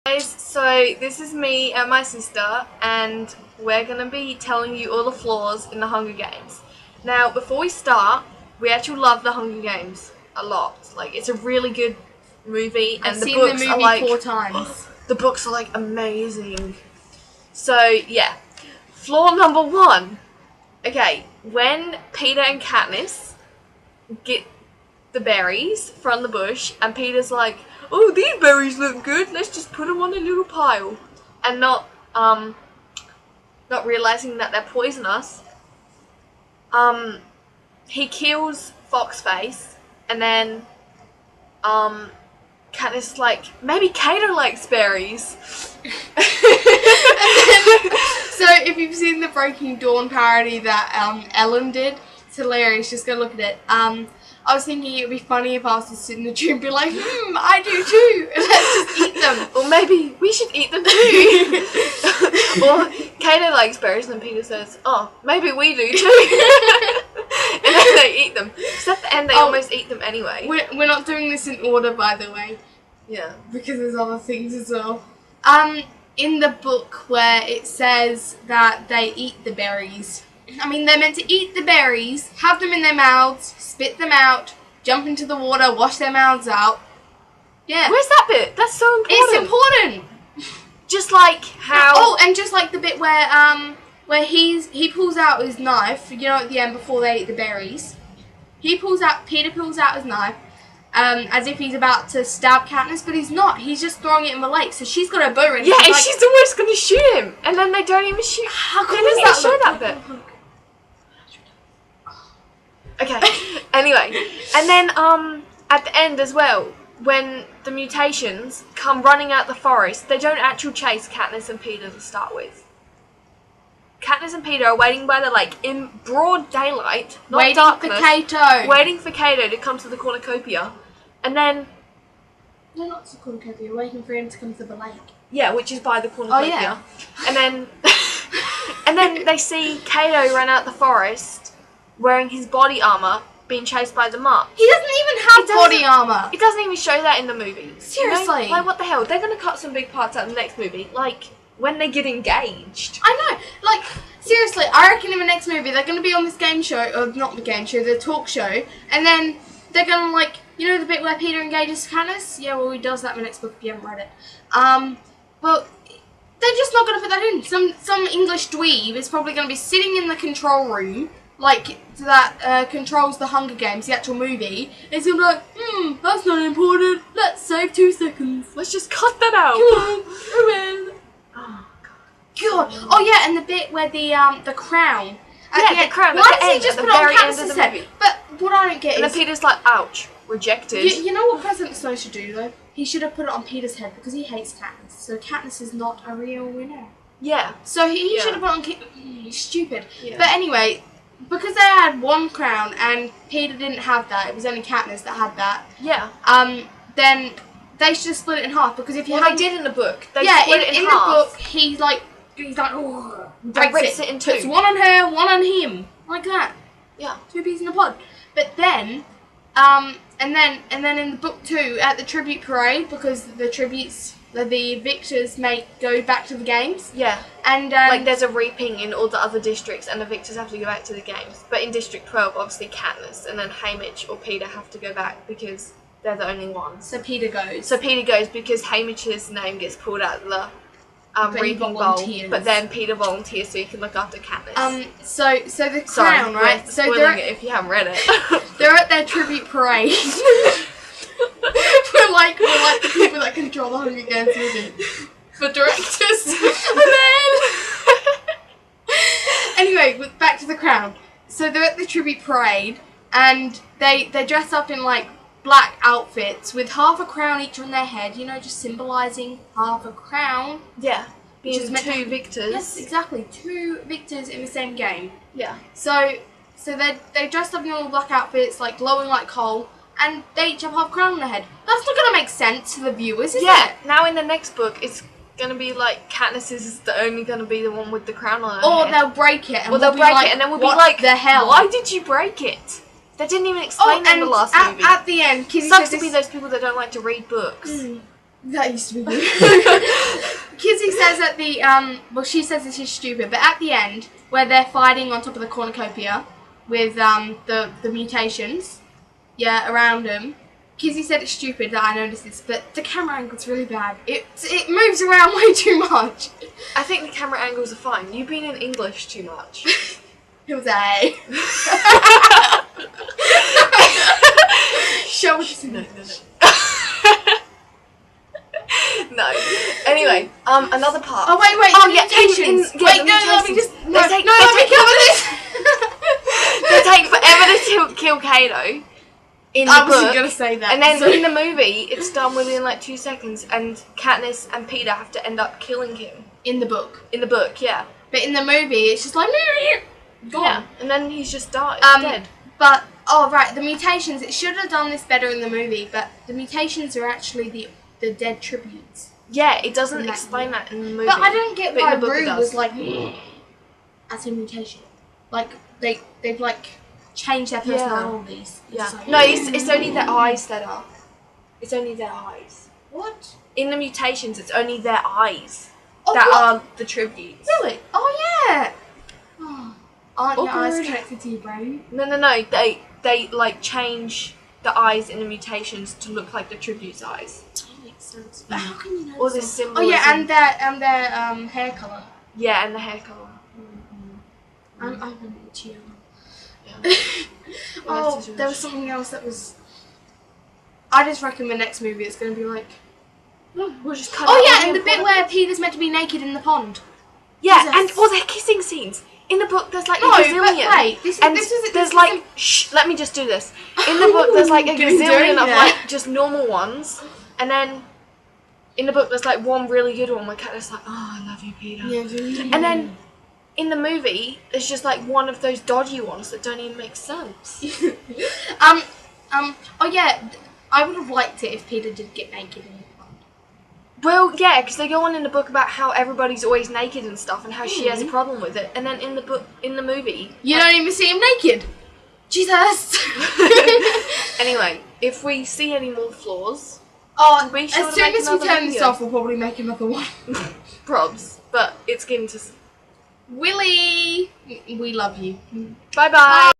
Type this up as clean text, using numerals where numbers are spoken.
Guys, so this is me and my sister, and we're gonna be telling you all the flaws in the Hunger Games. Now, before we start, we actually love the Hunger Games a lot. Like, it's a really good movie, and I've the seen books the are movie like 4 times. the books are like amazing. So yeah, flaw number 1. Okay, when Peter and Katniss get the berries from the bush, and Peter's like, "Oh, these berries look good. Let's just put them on a little pile," and not realizing that they're poisonous. He kills Foxface, and then Katniss is like, maybe Cato likes berries. So if you've seen the Breaking Dawn parody that Ellen did, it's hilarious. Just go look at it. I was thinking it would be funny if I was to sit in the tree and be like, I do too. Let's just eat them. Or maybe we should eat them too. Or Cato likes berries, and Peter says, "Oh, maybe we do too." And then they eat them. Except at the end, they almost eat them anyway. We're not doing this in order, by the way. Yeah. Because there's other things as well. In the book where it says that they eat the berries, I mean, they're meant to eat the berries, have them in their mouths, spit them out, jump into the water, wash their mouths out. Yeah. Where's that bit? That's so important. It's important. Just like how... Oh, and just like the bit where he pulls out his knife, you know, at the end before they eat the berries. Peter pulls out his knife, as if he's about to stab Katniss, but he's not. He's just throwing it in the lake, so she's got her bow ready. Yeah, and she's almost going to shoot him, and then they don't even shoot. How cool they is didn't that? even show that bit. Okay, anyway, and then at the end as well, when the mutations come running out the forest, they don't actually chase Katniss and Peter to start with. Katniss and Peter are waiting by the lake in broad daylight, not waiting darkness, for Cato. waiting for Cato to come to the cornucopia, and then... No, not to the cornucopia, waiting for him to come to the lake. Yeah, which is by the cornucopia. Oh, yeah. And then, and then they see Cato run out the forest wearing his body armor, being chased by the Mark. He doesn't even have body armor. It doesn't even show that in the movie. Seriously. You know? Like, what the hell? They're going to cut some big parts out in the next movie. Like, when they get engaged. I know. Like, seriously, I reckon in the next movie they're going to be on this game show, or not the game show, the talk show, and then they're going to, like, you know the bit where Peter engages Katniss? Yeah, well, he does that in the next book if you haven't read it. Well, they're just not going to put that in. Some English dweeb is probably going to be sitting in the control room, like, that controls the Hunger Games, the actual movie. It's going to be like, that's not important. Let's save 2 seconds. Let's just cut that out. Come on. Oh, God. Oh, yeah, and the bit where the crown. The crown. Why does he just put it on Katniss's head? Movie. But what I don't get and is... then Peter's like, ouch, rejected. You know what President Snow should do, though? He should have put it on Peter's head, because he hates Katniss. So Katniss is not a real winner. Yeah. So he should have put it on... Stupid. Yeah. But anyway... Because they had one crown and Peter didn't have that, it was only Katniss that had that. Yeah. Then they should have split it in half, because if you they did in the book. They split it in half. half. The book he's like oh, rips it in 2. Puts one on her, one on him, like that. Yeah. 2 peas in a pod. But then, and then in the book 2 at the tribute parade, because the tributes. The victors may go back to the games. Yeah. And like there's a reaping in all the other districts, and the victors have to go back to the games. But in District 12, obviously Katniss and then Haymitch or Peter have to go back because they're the only ones. So Peter goes. So Peter goes because Haymitch's name gets pulled out of the reaping bowl. But then Peter volunteers so he can look after Katniss. So the crown, right? So spoiling it if you haven't read it. They're at their tribute parade. we're like the people that control the Hunger Games movie. The directors. Anyway, back to the crown. So they're at the tribute parade, and they dress up in like black outfits with half a crown each on their head. You know, just symbolising half a crown. Yeah. Being Which is 2 victors. Yes, exactly. 2 victors in the same game. Yeah. So they dressed up in all black outfits, like glowing like coal. And they each have half a crown on their head. That's not going to make sense to the viewers, is it? Yeah, now in the next book, it's going to be like Katniss is only going to be the one with the crown on her Or head. they'll break it. And they'll break it, and then we'll be like, the hell? Why did you break it? They didn't even explain in the last movie. At the end, Kizzy Sucks says to be those people that don't like to read books. That used to be me. at the well, she says this is stupid, but at the end where they're fighting on top of the cornucopia with the mutations, yeah, around them. Kizzy said it's stupid that I noticed this, but the camera angle's really bad. It moves around way too much. I think the camera angles are fine. You've been in English too much. It was A. Show us. No. Anyway, another part. Oh wait, Oh, the yeah, mutations. yeah, Wait, the no, let me mutations. just no, They take- let they me take- cover this. They take forever to kill Kato in the I wasn't book. gonna say that. And then so- in the movie, it's done within like 2 seconds, and Katniss and Peter have to end up killing him. in the book, In the book, yeah. but in the movie, it's just like gone. Yeah. And then he's just dead. But oh right, the mutations. It should have done this better in the movie, but the mutations are actually the dead tributes. Yeah, it doesn't in that explain that in the movie. But I don't get But in why the book it Rue does. was like as a mutation. Like they've like changed their Yeah. personalities. Yeah. It's like, No, it's only their eyes that are. It's only their eyes. what? In the mutations, it's only their eyes Oh, that what? are the tributes. Really? Oh yeah. Oh, aren't your eyes Awkward. connected to your brain? No. They like change the eyes in the mutations to look like the tribute's eyes. That makes sense. But how can you know? Or the Oh symbolism. yeah, and their hair color. Yeah, and the hair colour. I'm gonna cheer. Yeah. Oh, there was something else that was. I just reckon the next movie it's gonna be like. We'll just cut Oh out all yeah, and the bit important- where Peter's meant to be naked in the pond. Yeah, Jesus. and all their kissing scenes. In the book, there's like No, a but gazillion. wait, this and is there's like, shh, let me just do this. In the book, there's like a Doing gazillion of that. like just normal ones, and then in the book, there's like one really good one where Katniss like, oh, I love you, Peter. And then in the movie, there's just like one of those dodgy ones that don't even make sense. Oh yeah, I would have liked it if Peter did get naked in the pond. Well, yeah, because they go on in the book about how everybody's always naked and stuff, and how she has a problem with it. And then in the book, in the movie, You don't even see him naked. Jesus. anyway, if we see any more flaws, Oh, Be sure as to soon make as we another turn this video. off, we'll probably make another one. probs, but it's getting to. Willie, we love you. Bye bye.